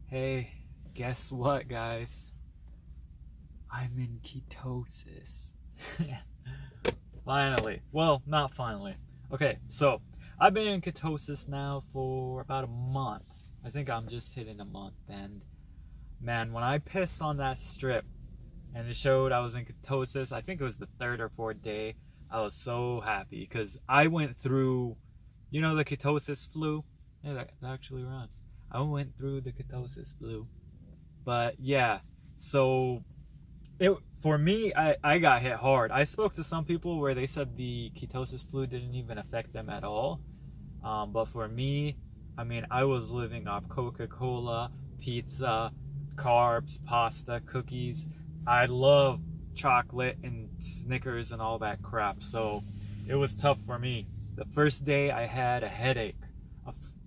Hey, guess what, guys? I'm in ketosis. Finally. Well, not finally. Okay, so I've been in ketosis now for about a month. I think I'm just hitting a month. And man, when I pissed on that strip and it showed I was in ketosis, I think it was the third or fourth day, I was so happy because I went through, the ketosis flu? Yeah, that actually rhymes. I went through the ketosis flu. But yeah, so it for me, I got hit hard. I spoke to some people where they said the ketosis flu didn't even affect them at all. But for me, I mean, I was living off Coca-Cola, pizza, carbs, pasta, cookies. I love chocolate and Snickers and all that crap. So it was tough for me. The first day I had a headache,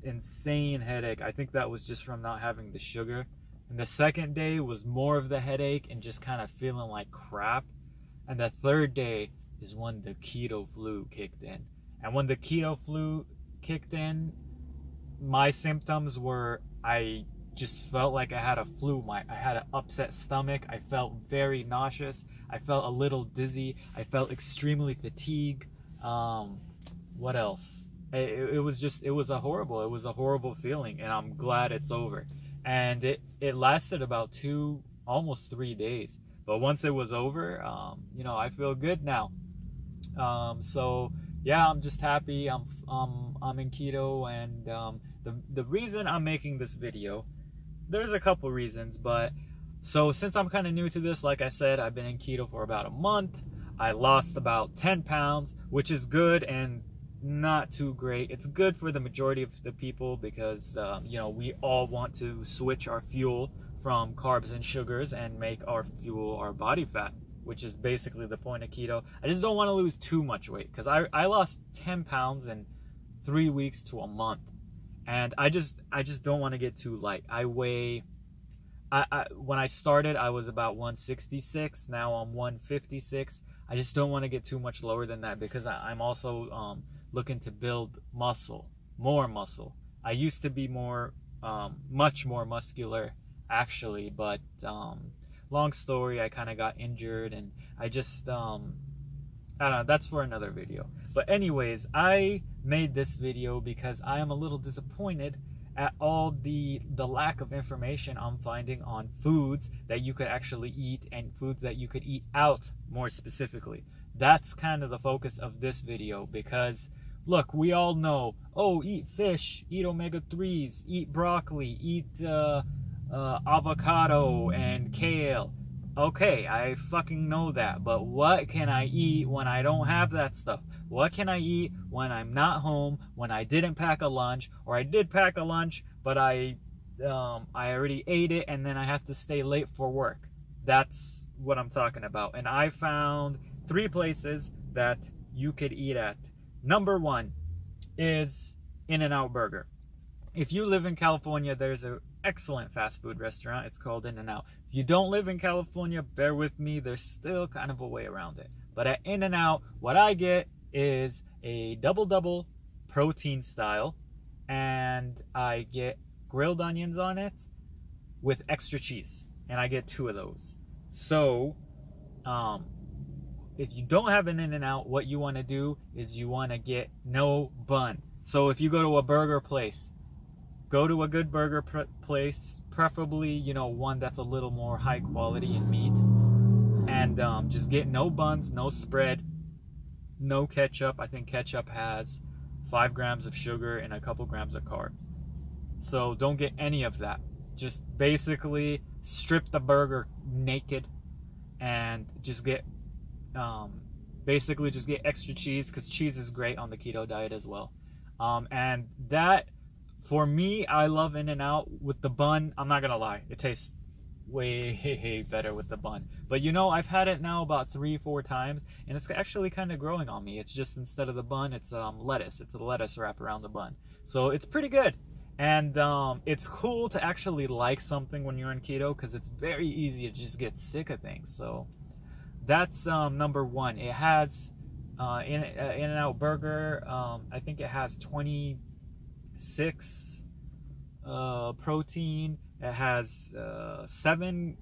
insane headache. I think that was just from not having the sugar. And the second day was more of the headache and just kind of feeling like crap. And the third day is when the keto flu kicked in. And when the keto flu kicked in, my symptoms were I just felt like I had a flu. I had an upset stomach. I felt very nauseous. I felt a little dizzy. I felt extremely fatigued. What else? It was a horrible feeling, and I'm glad it's over. And it lasted about almost 3 days. But once it was over, I feel good now. So yeah, I'm just happy. I'm in keto, and the reason I'm making this video, there's a couple reasons, but so since I'm kind of new to this, like I said, I've been in keto for about a month. I lost about 10 pounds, which is good and not too great. It's good for the majority of the people because we all want to switch our fuel from carbs and sugars and make our fuel our body fat, which is basically the point of keto. I just don't want to lose too much weight because I lost 10 pounds in 3 weeks to a month, and I just don't want to get too light. When I started, I was about 166. Now I'm 156. I just don't want to get too much lower than that because I'm also looking to build more muscle. I used to be much more muscular, actually, but long story, I kind of got injured, and I just, I don't know, that's for another video. But anyways, I made this video because I am a little disappointed at all the lack of information I'm finding on foods that you could actually eat and foods that you could eat out more specifically. That's kind of the focus of this video because, look, we all know, eat fish, eat omega-3s, eat broccoli, eat avocado and kale. Okay, I fucking know that, but what can I eat when I don't have that stuff? What can I eat when I'm not home, when I didn't pack a lunch, or I did pack a lunch, but I already ate it and then I have to stay late for work? That's what I'm talking about. And I found 3 places that you could eat at. Number 1 is In-N-Out Burger. If you live in California, there's an excellent fast food restaurant. It's called In-N-Out. If you don't live in California, bear with me. There's still kind of a way around it. But at In-N-Out, what I get is a double protein style, and I get grilled onions on it with extra cheese, and I get 2 of those. So if you don't have an In-N-Out, what you want to do is you want to get no bun. So if you go to a burger place, go to a good burger place, preferably, one that's a little more high quality in meat. And just get no buns, no spread, no ketchup. I think ketchup has 5 grams of sugar and a couple grams of carbs. So don't get any of that. Just basically strip the burger naked and just get, basically just get extra cheese, because cheese is great on the keto diet as well. And that, for me, I love In-N-Out with the bun. I'm not gonna lie, it tastes way better with the bun. But I've had it now about 3-4 times, and it's actually kind of growing on me. It's just, instead of the bun, it's lettuce. It's a lettuce wrap around the bun. So it's pretty good. And it's cool to actually like something when you're in keto, because it's very easy to just get sick of things. So that's number 1. It has In-N-Out Burger. I think it has 26 protein, It has 7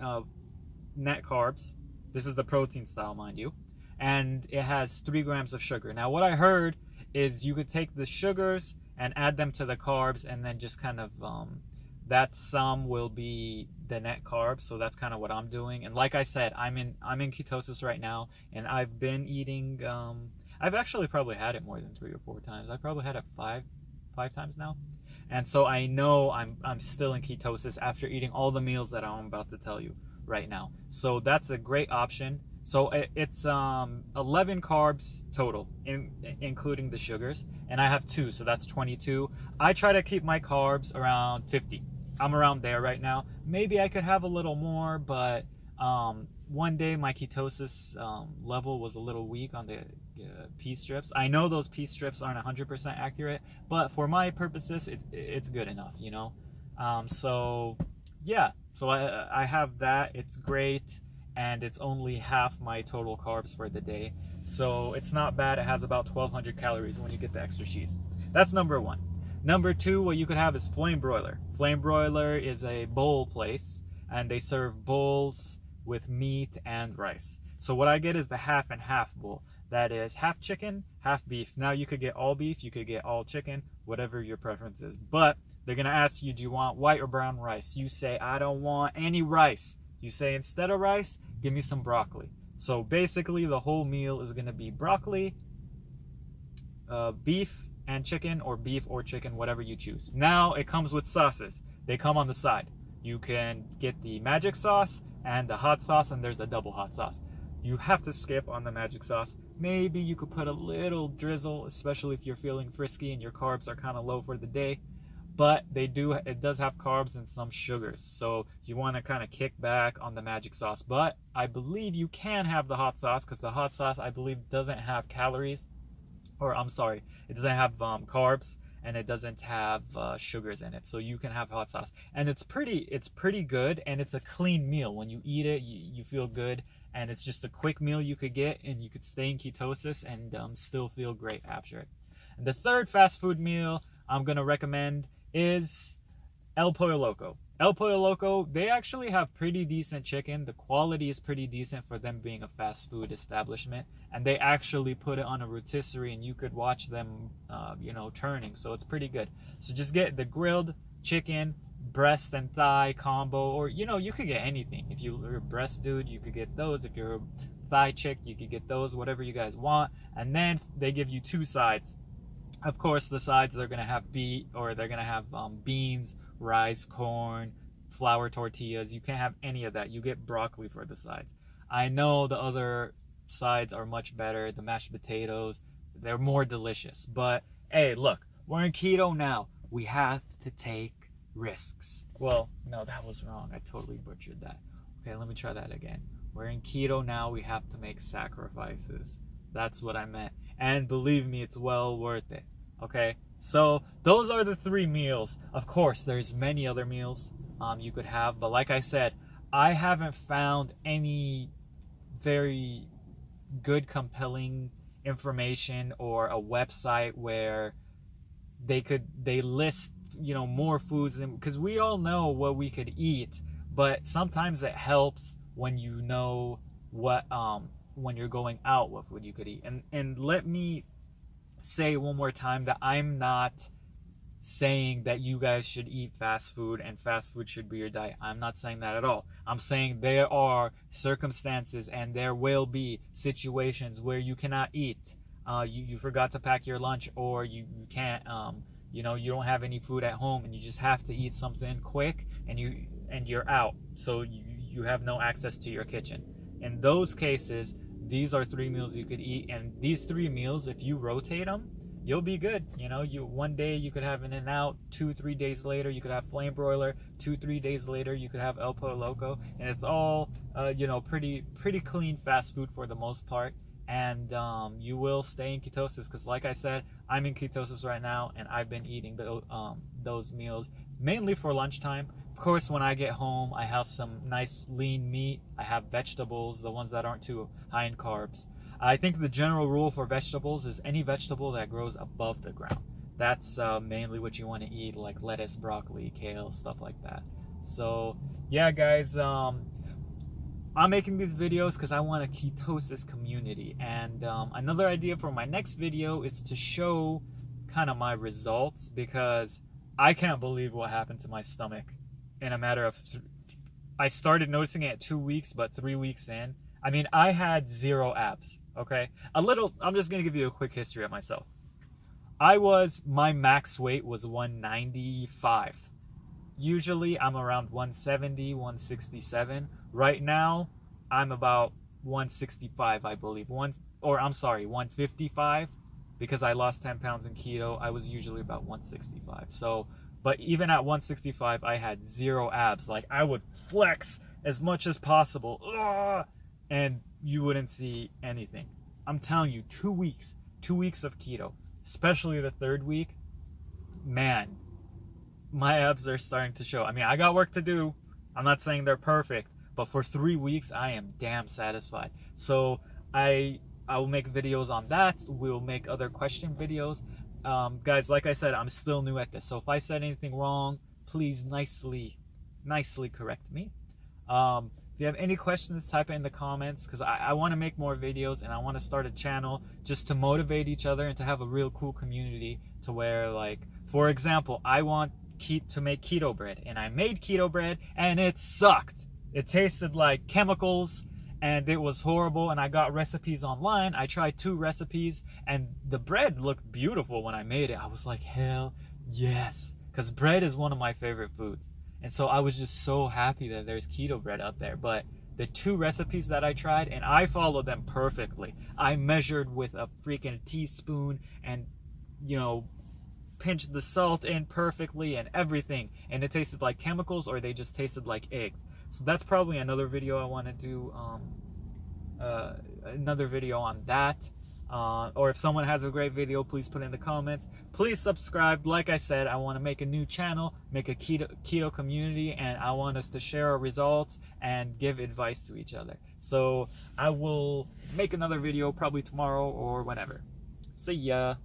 net carbs. This is the protein style, mind you. And it has 3 grams of sugar. Now, what I heard is you could take the sugars and add them to the carbs, and then just kind of that sum will be the net carbs. So that's kind of what I'm doing. And like I said, I'm in ketosis right now, and I've been eating. I've actually probably had it more than 3 or 4 times. I probably had it five times now. And so I know I'm still in ketosis after eating all the meals that I'm about to tell you right now. So that's a great option. So it's 11 carbs total, including the sugars, and I have 2, so that's 22. I try to keep my carbs around 50. I'm around there right now. Maybe I could have a little more, but one day my ketosis level was a little weak on the pea strips. I know those pea strips aren't 100% accurate, but for my purposes, it's good enough, you know. So yeah, so I have that. It's great. And it's only half my total carbs for the day. So it's not bad. It has about 1,200 calories when you get the extra cheese. That's number 1. Number 2, what you could have is Flame Broiler. Flame Broiler is a bowl place, and they serve bowls with meat and rice. So what I get is the half and half bowl. That is half chicken, half beef. Now you could get all beef, you could get all chicken, whatever your preference is. But they're gonna ask you, do you want white or brown rice? You say, I don't want any rice. You say, instead of rice, give me some broccoli. So basically the whole meal is going to be broccoli, beef and chicken, or beef or chicken, whatever you choose. Now it comes with sauces. They come on the side. You can get the magic sauce and the hot sauce, and there's a double hot sauce. You have to skip on the magic sauce. Maybe you could put a little drizzle, especially if you're feeling frisky and your carbs are kind of low for the day. But it does have carbs and some sugars, so you want to kind of kick back on the magic sauce. But I believe you can have the hot sauce, because the hot sauce, I believe, doesn't have calories, or I'm sorry, it doesn't have carbs, and it doesn't have sugars in it. So you can have hot sauce, and it's pretty good, and it's a clean meal. When you eat it, you feel good, and it's just a quick meal you could get, and you could stay in ketosis and still feel great after it. And the third fast food meal I'm gonna recommend is El Pollo Loco. El Pollo Loco, they actually have pretty decent chicken. The quality is pretty decent for them being a fast food establishment, and they actually put it on a rotisserie, and you could watch them turning, so it's pretty good. So just get the grilled chicken, breast and thigh combo, or you could get anything. If you're a breast dude, you could get those. If you're a thigh chick, you could get those, whatever you guys want. And then they give you 2 sides. Of course, the sides, they're gonna have beans, rice, corn, flour tortillas. You can't have any of that. You get broccoli for the sides. I know the other sides are much better. The mashed potatoes, they're more delicious. But hey, look, we're in keto now. We have to take risks. Well, no, that was wrong. I totally butchered that. Okay, let me try that again. We're in keto now. We have to make sacrifices. That's what I meant. And believe me, it's well worth it. Okay, so those are the 3 meals. Of course, there's many other meals you could have, but like I said, I haven't found any very good, compelling information or a website where they list more foods, because we all know what we could eat, but sometimes it helps when you know what when you're going out, what food you could eat. And let me say one more time that I'm not saying that you guys should eat fast food and fast food should be your diet. I'm not saying that at all. I'm saying there are circumstances and there will be situations where you cannot eat. You forgot to pack your lunch, or you can't you don't have any food at home, and you just have to eat something quick, and you're out, so you have no access to your kitchen. In those cases, these are 3 meals you could eat, and these 3 meals, if you rotate them, you'll be good. One day you could have In-N-Out, 2-3 days later you could have Flame Broiler, 2-3 days later you could have El Pollo Loco, and it's all pretty clean fast food for the most part. And you will stay in ketosis, because like I said, I'm in ketosis right now, and I've been eating those meals mainly for lunchtime. Of course, when I get home, I have some nice lean meat. I have vegetables, the ones that aren't too high in carbs. I think the general rule for vegetables is any vegetable that grows above the ground. That's mainly what you want to eat, like lettuce, broccoli, kale, stuff like that. So yeah, guys, I'm making these videos because I want a ketosis community, and another idea for my next video is to show kind of my results, because I can't believe what happened to my stomach in a matter of I started noticing it at 2 weeks, but 3 weeks in, I mean, I had 0 abs. Okay, I'm just gonna give you a quick history of myself. My max weight was 195. Usually I'm around 170, 167. Right now, I'm about 165, I believe. 155, because I lost 10 pounds in keto. I was usually about 165. So, but even at 165, I had 0 abs. Like, I would flex as much as possible, and you wouldn't see anything. I'm telling you, 2 weeks of keto, especially the 3rd week, man, my abs are starting to show. I mean, I got work to do. I'm not saying they're perfect, but for 3 weeks, I am damn satisfied. So I will make videos on that. We'll make other question videos. Guys, like I said, I'm still new at this. So if I said anything wrong, please nicely correct me. If you have any questions, type it in the comments, because I want to make more videos, and I want to start a channel just to motivate each other and to have a real cool community, to where, like, for example, I want to make keto bread, and I made keto bread and it sucked. It tasted like chemicals and it was horrible, and I got recipes online. I tried 2 recipes and the bread looked beautiful when I made it. I was like, hell yes, because bread is one of my favorite foods. And so I was just so happy that there's keto bread out there. But the 2 recipes that I tried, and I followed them perfectly. I measured with a freaking teaspoon and, pinched the salt in perfectly and everything, and it tasted like chemicals, or they just tasted like eggs. So that's probably another video I want to do, another video on that. Or if someone has a great video, please put it in the comments. Please subscribe. Like I said, I want to make a new channel, make a keto community, and I want us to share our results and give advice to each other. So I will make another video probably tomorrow or whenever. See ya.